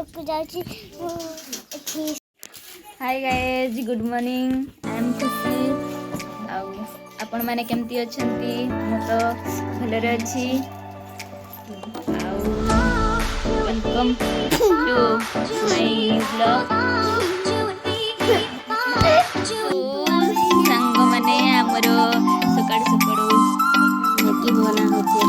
घर को जाऊँ। Hi guys good morning I am खुशी आपण माने केमती अछंती मु तो भलरे अछि वेलकम टू माय ब्लॉग संग माने हमरो सकाळ सकाळ मैगी बना होती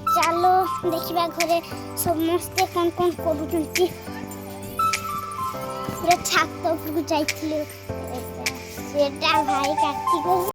चलो देखा घरे समस्ते कौन कौन कर छात उपरक जाइए भाई कार्तिक